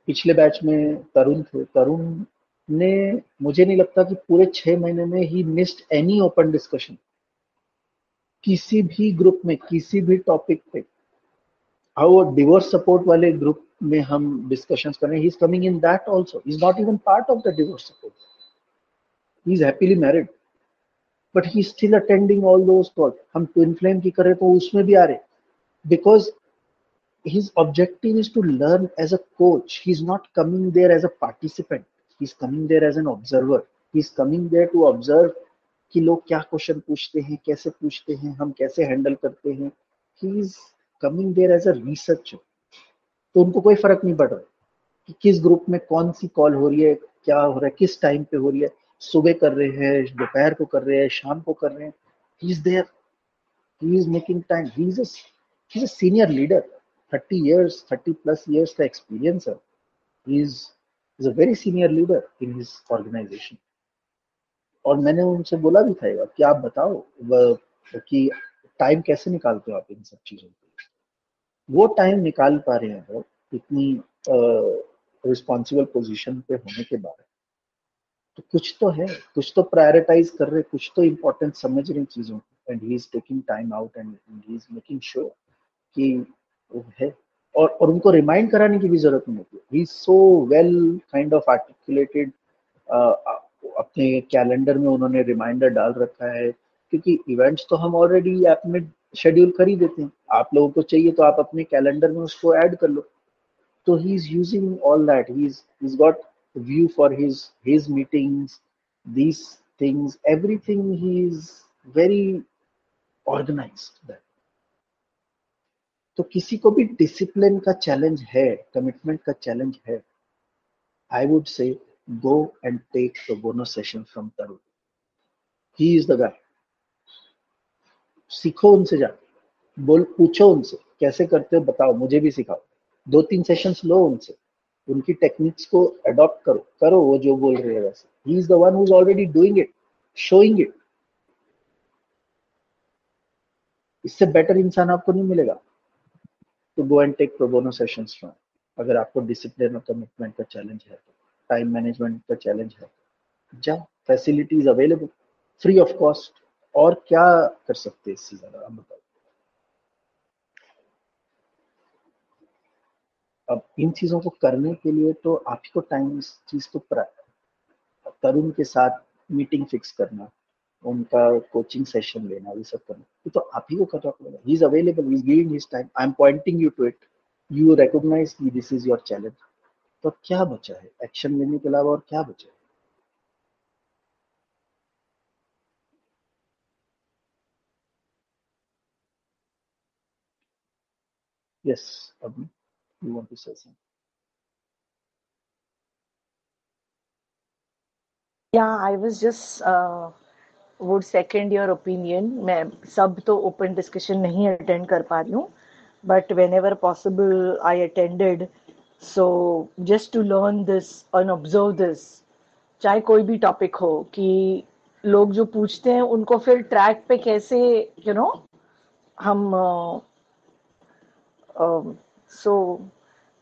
पिछले बैच में तरुण थे, तरुण ने, मुझे नहीं लगता कि पूरे 6 महीने में he missed any open discussion, किसी भी ग्रुप में किसी भी टॉपिक पे। हाँ, वो डिवोर्स सपोर्ट वाले ग्रुप में हम डिस्कशंस कर रहे हैं, he is coming in that also, he is not even part of the divorce support, he is happily married, but he still attending all those call. हम ट्विन फ्लेम की कर रहे तो उसमें भी आ रहे, because his objective is to learn as a coach. He's not coming there as a participant. He's coming there as an observer. He's coming there to observe कि लोग क्या क्वेश्चन पूछते हैं, कैसे पूछते हैं, हम कैसे हैंडल करते हैं। He is coming there as a researcher. तो उनको कोई फर्क नहीं पड़ रहा कि किस ग्रुप में कौन सी कॉल हो रही है, क्या हो रहा है, किस टाइम पे हो रही है, सुबह कर रहे हैं, दोपहर को कर रहे हैं, शाम को कर रहे हैं। He is there. He is making time. He's a senior leader. 30 years, 30 plus years का experience है. He's a very senior leader in his organization. और मैंने उनसे बोला भी था कि आप बताओ कि टाइम कैसे निकालते हो आप इन सब चीजों के। वो टाइम निकाल पा रहे हैं वो इतनी रिस्पॉन्सिबल पोजीशन पे होने के बाद, तो कुछ तो है, कुछ तो प्रायोरिटाइज कर रहे, कुछ तो इम्पोर्टेंट समझ रहे चीजों को, and he is taking time out and he is making sure कि वो है। और उनको रिमाइंड कराने की भी जरूरत नहीं होती। He is so well kind of articulated, अपने कैलेंडर में उन्होंने रिमाइंडर डाल रखा है, क्योंकि इवेंट्स तो हम ऑलरेडी ऐप में शेड्यूल कर ही देते हैं, आप लोगों को चाहिए तो आप अपने कैलेंडर में उसको ऐड कर लो। तो he is using all that, he's got view for his meetings, these things, everything. He is very organized. तो किसी को भी डिसिप्लिन का चैलेंज है, कमिटमेंट का चैलेंज है, I would say go and take the bonus session from Tarun. He is the guy. सीखो उनसे, जाके बोल, पूछो उनसे कैसे करते हो, बताओ, मुझे भी सिखाओ। 2-3 सेशंस लो उनसे, उनकी टेक्निक्स को अडॉप्ट करो, करो वो जो बोल रहे हैं वैसे। ही is the one who is already doing it, showing it. इससे बेटर इंसान आपको नहीं मिलेगा। तो गो and take pro bono sessions from, अगर आपको डिसिप्लिन और कमिटमेंट का चैलेंज है, तो टाइम मैनेजमेंट का चैलेंज है, जाओ, facilities available, free of cost. और क्या कर सकते हैं इससे ज्यादा, आप बताओ। अब इन चीजों को करने के लिए तो आप ही को टाइम, इस चीज को तरुण के साथ मीटिंग फिक्स करना, उनका कोचिंग सेशन लेना, ये सब करना, ये तो आप ही को करना पड़ेगा। He is available, he is giving his time, I am pointing you to it, you recognise कि दिस इज योर चैलेंज। तो क्या बचा है एक्शन लेने के अलावा, और क्या बचा है? यस, अभी you want to say something? Yeah, I was just would second your opinion. मैं सब तो open discussion नहीं attend कर पा रही हूँ, but whenever possible I attended. So just to learn this and observe this, चाहे कोई भी टॉपिक हो, कि लोग जो पूछते हैं उनको फिर ट्रैक पे कैसे हम so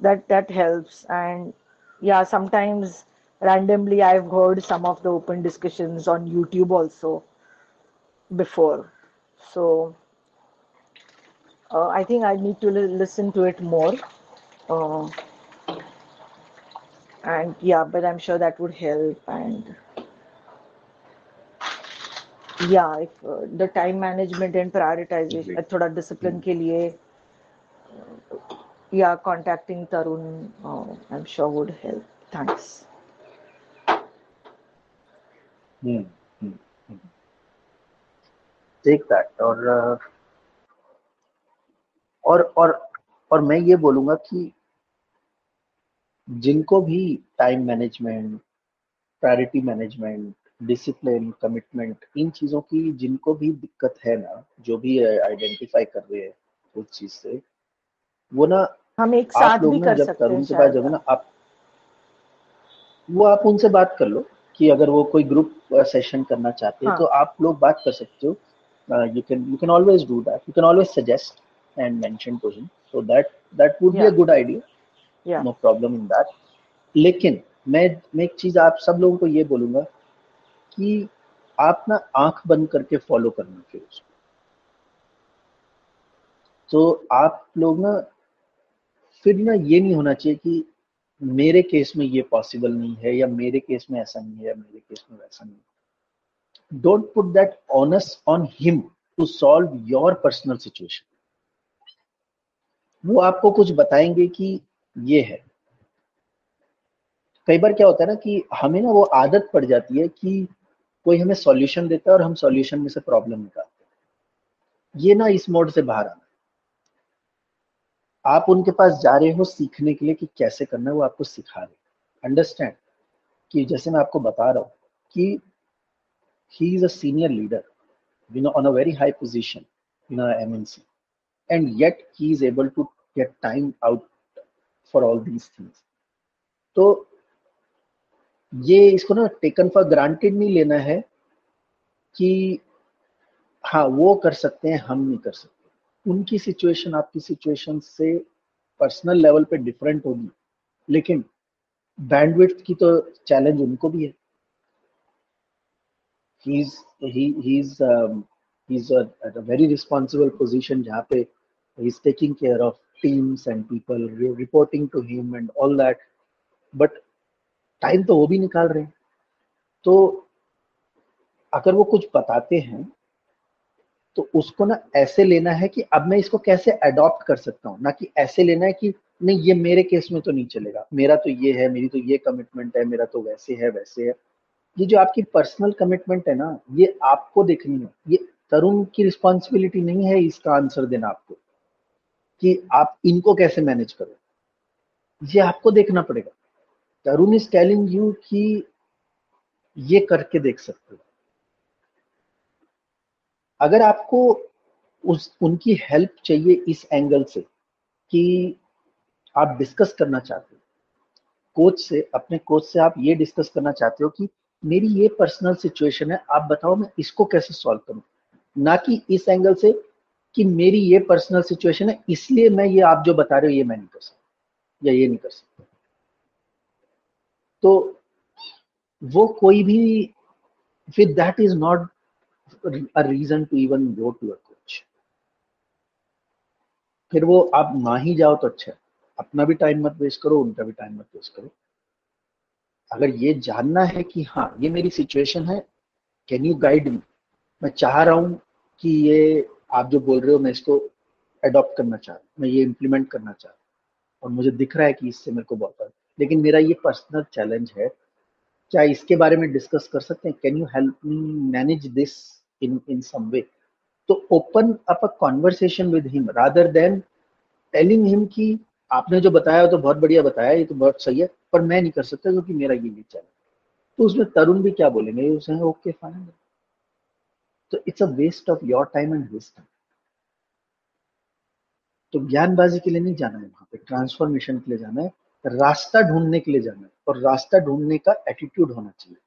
that helps. And yeah, sometimes randomly I've heard some of the open discussions on YouTube also before. So I think I need to listen to it more. Uh, and yeah, but I'm sure that would help. And yeah, if the time management and prioritization, thoda discipline के लिए, yeah, contacting Tarun, I'm sure would help. Thanks. Take that. और मैं ये बोलूंगा कि जिनको भी time management, priority management, discipline, commitment, इन चीजों की जिनको भी दिक्कत है ना, जो भी आइडेंटिफाई कर रहे हैं उस चीज से, वो ना, हम एक आप साथ लोग भी ना कर जब सकते हैं तरुण के पास शायद। जाओगे ना, आप उनसे बात कर लो कि अगर वो कोई ग्रुप सेशन करना चाहते हैं, हाँ, तो आप लोग बात कर सकते हो। you can always do that, you can always suggest and mention to him, so that would be yeah, a good idea, yeah. no problem in that. लेकिन मैं एक चीज आप सब लोगों को ये बोलूंगा कि आप ना आंख बंद करके फॉलो करना फिर उसको। तो आप लोग ना फिर ना ये नहीं होना चाहिए कि मेरे केस में ये पॉसिबल नहीं है, या मेरे केस में ऐसा नहीं है, या मेरे केस में वैसा नहीं है। Don't put that onus on him to solve your personal situation. वो आपको कुछ बताएंगे कि ये है। कई बार क्या होता है ना कि हमें ना वो आदत पड़ जाती है कि कोई हमें सॉल्यूशन देता है और हम सॉल्यूशन में से प्रॉब्लम निकालते हैं। ये ना इस मोड से बाहर आना। आप उनके पास जा रहे हो सीखने के लिए कि कैसे करना है, वो आपको सिखा रहे हैं। अंडरस्टैंड कि जैसे मैं आपको बता रहा हूँ कि he is a senior leader, on a very high position in a MNC, and yet he is able to get time out for all these things. तो ये इसको ना टेकन फॉर ग्रांटेड नहीं लेना है कि हाँ वो कर सकते हैं हम नहीं कर सकते। उनकी सिचुएशन आपकी सिचुएशन से पर्सनल लेवल पे डिफरेंट होगी, लेकिन बैंडविड्थ की तो चैलेंज उनको भी है। he's he's at a very responsible position जहाँ पे he's taking care of teams and people reporting to him and all that, but time तो वो भी निकाल रहे हैं। तो अगर वो कुछ बताते हैं तो उसको ना ऐसे लेना है कि अब मैं इसको कैसे अडॉप्ट कर सकता हूँ, ना कि ऐसे लेना है कि नहीं ये मेरे केस में तो नहीं चलेगा, मेरा तो ये है, मेरी तो ये कमिटमेंट है, मेरा तो वैसे है वैसे है। ये जो आपकी पर्सनल कमिटमेंट है ना, ये आपको देखनी है। ये तरुण की रिस्पॉन्सिबिलिटी नहीं है इसका आंसर देना आपको कि आप इनको कैसे मैनेज करो। ये आपको देखना पड़ेगा। तरुण इज टेलिंग यू कि ये करके देख सकते हो। अगर आपको उस उनकी हेल्प चाहिए इस एंगल से कि आप डिस्कस करना चाहते हो कोच से, अपने कोच से आप ये डिस्कस करना चाहते हो कि मेरी ये पर्सनल सिचुएशन है, आप बताओ मैं इसको कैसे सॉल्व करूं, ना कि इस एंगल से कि मेरी ये पर्सनल सिचुएशन है इसलिए मैं ये आप जो बता रहे हो ये मैं नहीं कर सकता या ये नहीं कर सकता। तो वो कोई भी फिर that is not a reason to even go to a coach. फिर वो आप ना ही जाओ तो अच्छा है। अपना भी टाइम मत वेस्ट करो, उनका भी टाइम मत वेस्ट करो। अगर ये जानना है कि हाँ ये मेरी सिचुएशन है, कैन यू गाइड मी, मैं चाह रहा हूँ कि ये आप जो बोल रहे हो मैं इसको अडॉप्ट करना चाह रहा हूँ, मैं ये इम्प्लीमेंट करना चाह रहा हूँ और मुझे दिख रहा है कि इससे मेरे को बहुत फर्क, लेकिन मेरा ये पर्सनल चैलेंज है, क्या इसके बारे में डिस्कस कर सकते हैं, can you help me manage this in in some way. तो open up a conversation with him rather than telling him कि आपने जो बताया तो बहुत बढ़िया बताया, ये तो बहुत सही है, पर मैं नहीं कर सकता क्योंकि मेरा ये चैलेंज। तो उसमें तरुण भी क्या बोलेंगे, उसे ओके फाइन। तो it's a waste of your time and his time. तो ज्ञानबाजी के लिए नहीं जाना है वहां पे, ट्रांसफॉर्मेशन के लिए जाना है, रास्ता ढूंढने के लिए जाना है, और रास्ता ढूंढने का एटीट्यूड होना चाहिए।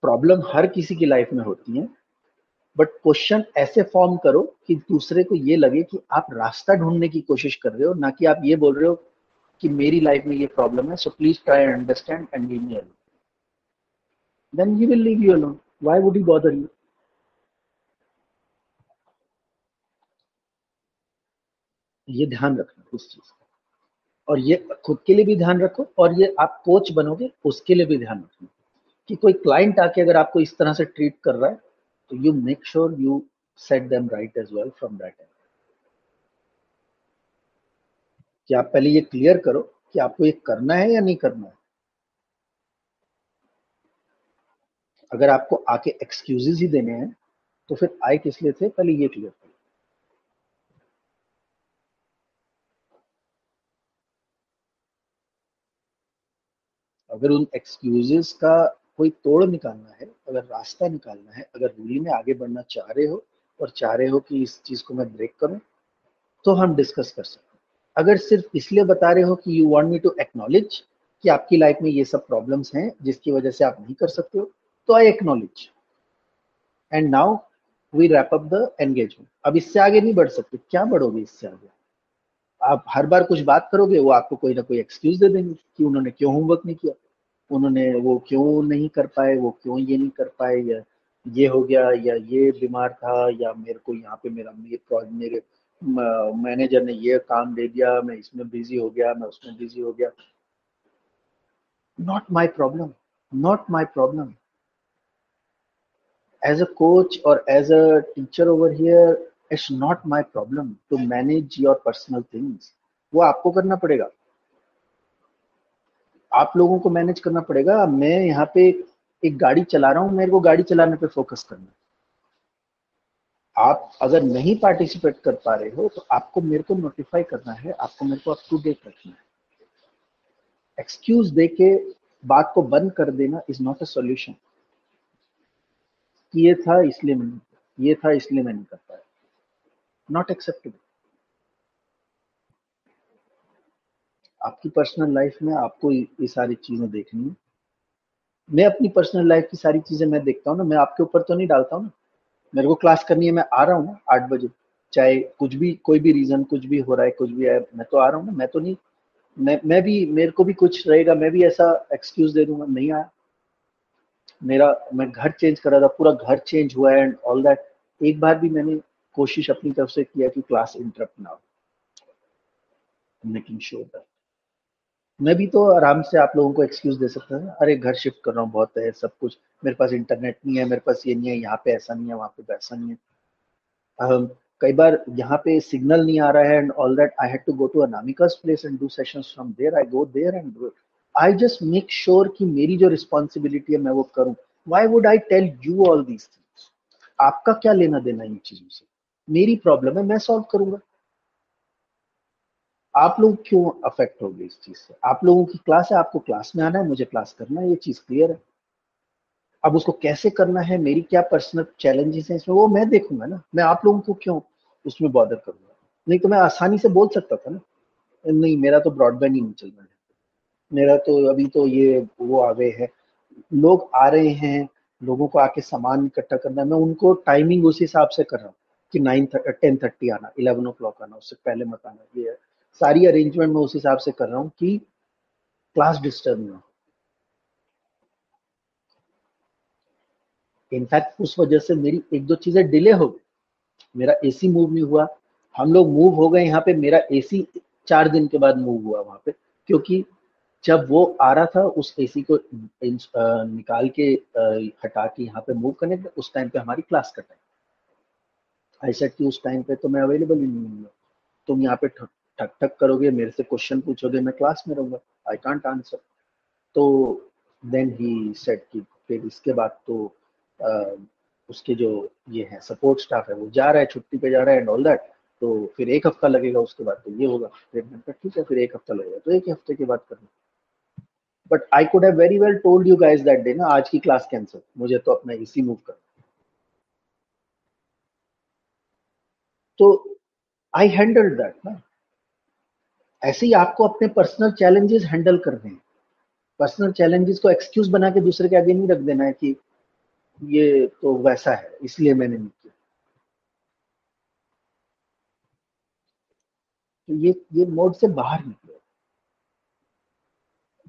प्रॉब्लम हर किसी की लाइफ में होती है, बट क्वेश्चन ऐसे फॉर्म करो कि दूसरे को ये लगे कि आप रास्ता ढूंढने की कोशिश कर रहे हो, ना कि आप ये बोल रहे हो कि मेरी लाइफ में ये प्रॉब्लम है so please try and understand and leave me alone. Then he will leave you alone, why would he bother you. ये ध्यान रखना उस चीज का, और ये खुद के लिए भी ध्यान रखो, और ये आप कोच बनोगे उसके लिए भी ध्यान रखना कि कोई क्लाइंट आके अगर आपको इस तरह से ट्रीट कर रहा है तो you make sure you set them right as well from that end. कि आप पहले ये क्लियर करो कि आपको ये करना है या नहीं करना है। अगर आपको आके एक्सक्यूजेस ही देने हैं तो फिर आए किस लिए थे, पहले ये क्लियर करो। अगर उन एक्सक्यूजेस का कोई तोड़ निकालना है, अगर रास्ता निकालना है, अगर रियली में आगे बढ़ना चाह रहे हो और चाह रहे हो कि इस चीज को मैं ब्रेक करूं, तो हम डिस्कस कर सकते हैं। अगर सिर्फ इसलिए बता रहे हो कि you want me to acknowledge कि आपकी लाइफ में ये सब प्रॉब्लम्स हैं जिसकी वजह से आप नहीं कर सकते हो, तो I acknowledge and now we wrap up the engagement. अब इससे आगे नहीं बढ़ सकते, क्या बढ़ोगे इससे आगे। आप हर बार कुछ बात करोगे, वो आपको कोई ना कोई एक्सक्यूज दे देंगे कि उन्होंने क्यों होमवर्क नहीं किया, उन्होंने वो क्यों नहीं कर पाए, वो क्यों ये नहीं कर पाए, या ये हो गया, या ये बीमार था, या मेरे को यहाँ पे मेरे मैनेजर ने ये काम दे दिया, मैं इसमें बिजी हो गया, मैं उसमें बिजी हो गया। Not my problem, not my problem. As a coach or as a teacher over here, it's not my problem to manage your personal things. वो आपको करना पड़ेगा, आप लोगों को मैनेज करना पड़ेगा। मैं यहाँ पे एक गाड़ी चला रहा हूँ, मेरे को गाड़ी चलाने पे फोकस करना है। आप अगर नहीं पार्टिसिपेट कर पा रहे हो तो आपको मेरे को नोटिफाई करना है, आपको मेरे को अप टू डेट रखना है। एक्सक्यूज देके बात को बंद कर देना इज नॉट अ सॉल्यूशन। ये था इसलिए मैंने, ये था इसलिए मैं नहीं कर पाया, नॉट एक्सेप्टेबल। आपकी पर्सनल लाइफ में आपको ये सारी चीजें देखनी है। मैं अपनी पर्सनल लाइफ की सारी चीजें मैं देखता हूँ ना, मैं आपके ऊपर तो नहीं डालता हूँ ना। मेरे को क्लास करनी है, मैं आ रहा हूँ ना 8 बजे, चाहे कुछ भी, कोई भी रीजन, कुछ भी हो रहा है, कुछ भी है, मैं तो आ रहा हूँ ना। मैं तो नहीं, मैं भी, मेरे को भी कुछ रहेगा, मैं भी ऐसा एक्सक्यूज दे दूंगा, नहीं आया मेरा, मैं घर चेंज कर रहा था, पूरा घर चेंज हुआ है एंड ऑल दैट। एक बार भी मैंने कोशिश अपनी तरफ से किया कि क्लास इंटरप्ट ना हो, मेकिंग श्योर दैट। मैं भी तो आराम से आप लोगों को एक्सक्यूज दे सकता था, अरे घर शिफ्ट कर रहा हूँ, बहुत है सब कुछ, मेरे पास इंटरनेट नहीं है, मेरे पास ये नहीं है, यहाँ पे ऐसा नहीं है, वहाँ पे वैसा नहीं है। कई बार यहाँ पे सिग्नल नहीं आ रहा है and all that, I had to go to Anamika's place and do sessions from there. I go there and do it. I just make sure कि मेरी जो रिस्पॉन्सिबिलिटी है मैं वो करूँ। Why would I tell you all these things? आपका क्या लेना देना इन चीजों से? मेरी प्रॉब्लम है, मैं सॉल्व करूंगा। आप लोग क्यों अफेक्ट हो गए इस चीज से? आप लोगों की क्लास है, आपको क्लास में आना है, मुझे क्लास करना है, ये चीज क्लियर है। अब उसको कैसे करना है, मेरी क्या पर्सनल चैलेंजेस हैं इसमें, वो मैं देखूंगा ना। मैं आप लोगों को क्यों उसमें बॉदर करूंगा? नहीं तो मैं आसानी से बोल सकता था ना, नहीं मेरा तो ब्रॉडबैंड ही नहीं चल रहा है, मेरा तो अभी तो ये वो आ गए हैं, लोग आ रहे हैं, लोगों को आके सामान इकट्ठा करना है, मैं उनको टाइमिंग उस हिसाब से कर रहा हूँ कि 10:30 आना, 11 o'clock आना, उससे पहले मत आना। ये सारी अरेंजमेंट मैं उस हिसाब से कर रहा हूँ कि क्लास डिस्टर्ब ना हो। इनफैक्ट उस वजह से मेरी एक दो चीजें डिले हो गई। मेरा एसी मूव नहीं हुआ, हम लोग मूव हो गए यहाँ पे, मेरा एसी 4 दिन के बाद मूव हुआ वहां पे, क्योंकि जब वो आ रहा था उस एसी को निकाल के हटा के यहाँ पे मूव करने के, उस टाइम पे हमारी क्लास का टाइम। आई सेड कि उस टाइम पे तो मैं अवेलेबल ही नहीं हूँ, तुम यहाँ पे ठक ठक ठक करोगे, मेरे से क्वेश्चन पूछोगे, मैं क्लास में रहूंगा, आई कांट आंसर। तो देन ही सेड कि फिर इसके बाद तो अ, उसके जो ये है सपोर्ट स्टाफ है वो जा रहा है, छुट्टी पे जा रहा है एंड ऑल दैट, तो फिर 1 हफ्ता लगेगा, उसके बाद तो ये होगा। फिर मैंने कहा ठीक है, फिर 1 हफ्ता लगेगा तो 1 हफ्ते के बाद करना। But I could have very well told you guys that day ना, आज की क्लास कैंसिल, मुझे तो अपना इसी मूव करना। तो आई हैंडल्ड दैट ना। ऐसे ही आपको अपने पर्सनल चैलेंजेस हैंडल करने हैं। पर्सनल चैलेंजेस को एक्सक्यूज बना के दूसरे के आगे नहीं रख देना है कि ये तो वैसा है इसलिए मैंने नहीं किया। तो ये मोड से बाहर निकलो,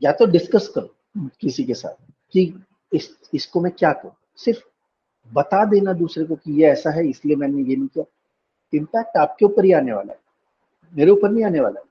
या तो डिस्कस करो किसी के साथ कि इसको मैं क्या करूं। सिर्फ बता देना दूसरे को कि ये ऐसा है इसलिए मैंने ये नहीं किया, इम्पैक्ट आपके ऊपर ही आने वाला है, मेरे ऊपर नहीं आने वाला है।